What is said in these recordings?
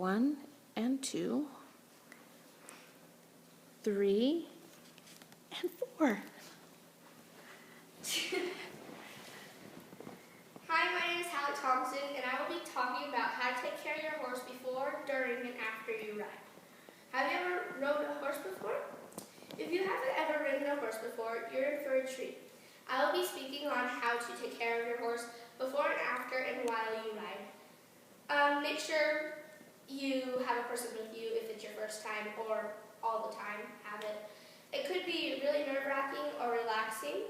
1 and 2, 3 and 4. Hi, my name is Hallie Thompson, and I will be talking about how to take care of your horse before, during, and after you ride. Have you ever rode a horse before? If you haven't ever ridden a horse before, you're in for a treat. I will be speaking on how to take care of your horse before and after and while you ride. Make sure you have a person with you if it's your first time, or all the time have it. It could be really nerve-wracking or relaxing.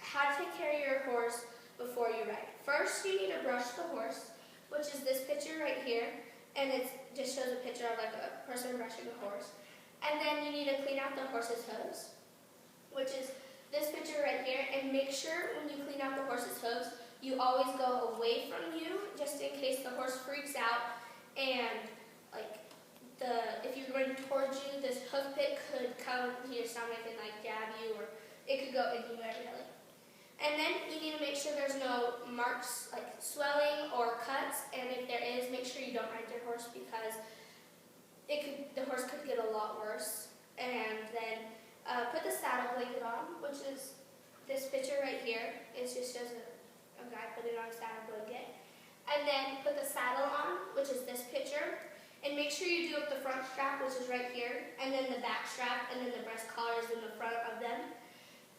How to take care of your horse before you ride. First, you need to brush the horse, which is this picture right here, and it just shows a picture of like a person brushing a horse. And then you need to clean out the horse's hooves, which is this picture right here, and make sure when you clean out the horse's hooves, you always go away from you, just in case the horse freaks out and if you're running towards you, this hoof pick could come to your stomach and jab you, or it could go anywhere really. And then you need to make sure there's no marks like swelling or cuts, and if there is, make sure you don't ride your horse because the horse could get a lot worse. And then put the saddle blanket on, which is this picture right here. It just shows a guy putting on a saddle blanket. And then put the saddle on, which is this picture. And make sure you do up the front strap, which is right here, and then the back strap, and then the breast collar is in the front of them.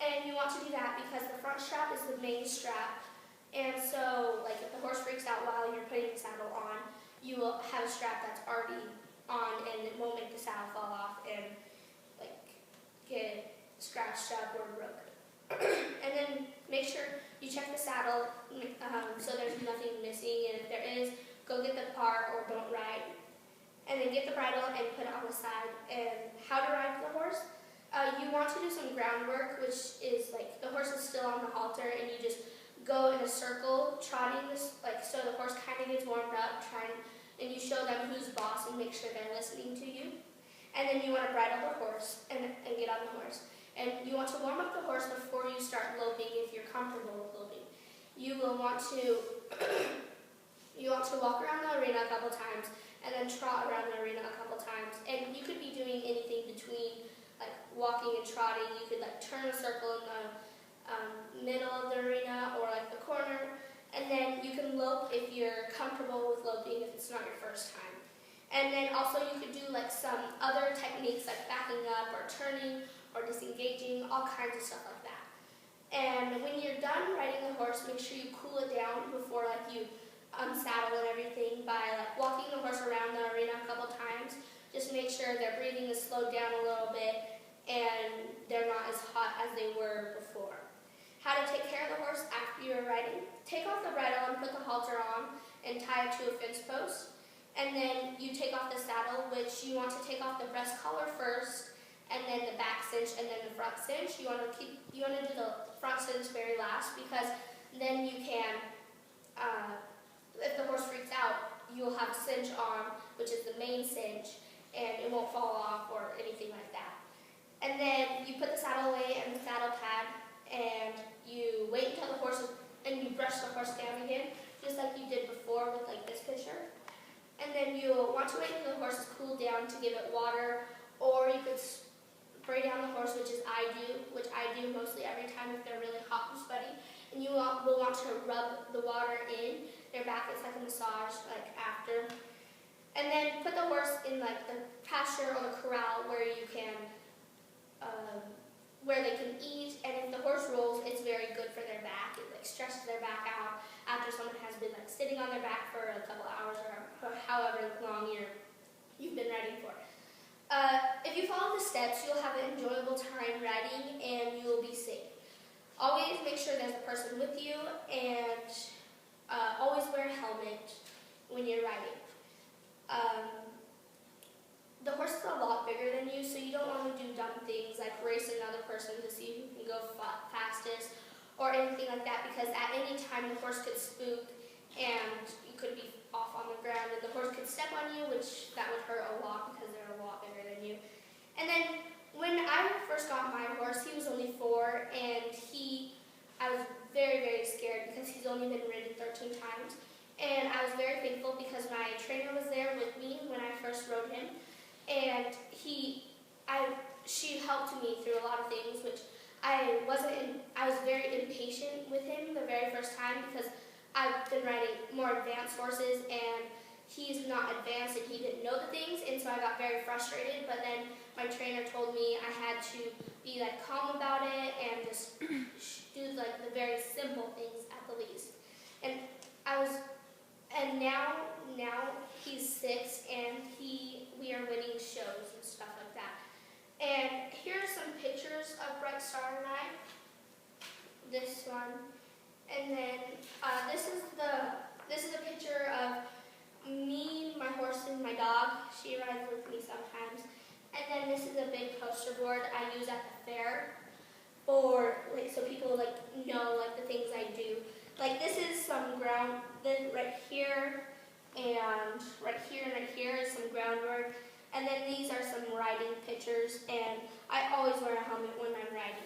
And you want to do that because the front strap is the main strap. And so, if the horse freaks out while you're putting the saddle on, you will have a strap that's already on, and it won't make the saddle fall off and get scratched up or broken. And then make sure you check the saddle so there's nothing missing, and if there is, go get the part or don't ride. And then get the bridle and put it on the side. And how to ride the horse? You want to do some groundwork, which is the horse is still on the halter, and you just go in a circle, trotting this, so the horse kind of gets warmed up, and you show them who's boss and make sure they're listening to you. And then you want to bridle the horse and get on the horse. And you want to warm up the horse before you start loping if you're comfortable with loping. You will want to walk around the arena a couple times, and then trot around the arena a couple times. And you could be doing anything between walking and trotting. You could turn a circle in the middle of the arena or the corner. And then you can lope if you're comfortable with loping if it's not your first time. And then also you could do some other techniques like backing up or turning or disengaging, all kinds of stuff like that. And when you're done riding the horse, make sure you cool it down before you unsaddle and everything by walking the horse around the arena a couple times. Just make sure their breathing is slowed down a little bit and they're not as hot as they were before. How to take care of the horse after you're riding? Take off the bridle and put the halter on and tie it to a fence post. And then you take off the saddle, which you want to take off the breast collar first, and then the back cinch, and then the front cinch. You want to do the front cinch very last because then you can, if the horse freaks out, you'll have a cinch on, which is the main cinch, and it won't fall off or anything like that. And then you put the saddle away and the saddle pad, and you wait until the horse and you brush the horse down again, just like you did before with this picture. And then you'll want to wait until the horse is cooled down to give it water, or you could spray down the horse, which I do mostly every time if they're really hot and sweaty. And you will want to rub the water in their back. It's like a massage after. And then put the horse in the pasture or the corral where you can, where they can eat. And if the horse rolls, it's very good for their back. It stretches their back out after someone has been sitting on their back for a couple hours or however long you've been riding for. If you follow the steps, you'll have an enjoyable time riding and you will be safe. Always make sure there's a person with you, and always wear a helmet when you're riding. The horse is a lot bigger than you, so you don't want to do dumb things like race another person to see who can go fastest or anything like that, because at any time the horse could spook and you could be off on the ground and the horse could step on you, which that would hurt a lot because they're a lot bigger than you. And then when I first got my horse, he was only 4, and I was very, very scared because he's only been ridden 13 times. And I was very thankful because my trainer was there with me when I and she helped me through a lot of things, which I was very impatient with him the very first time because I've been riding more advanced horses and he's not advanced and he didn't know the things, and so I got very frustrated. But then my trainer told me I had to be like calm about it and just do like the very simple things at the least. And now he's 6 and we are winning shows and stuff like that. And here are some pictures of Bright Star and I. This one, and then this is a picture of me, my horse, and my dog. She rides with me sometimes. And then this is a big poster board I use at the fair for so people know the things I do. Like this is some ground. Then right here and right here is some groundwork. And then these are some riding pictures. And I always wear a helmet when I'm riding.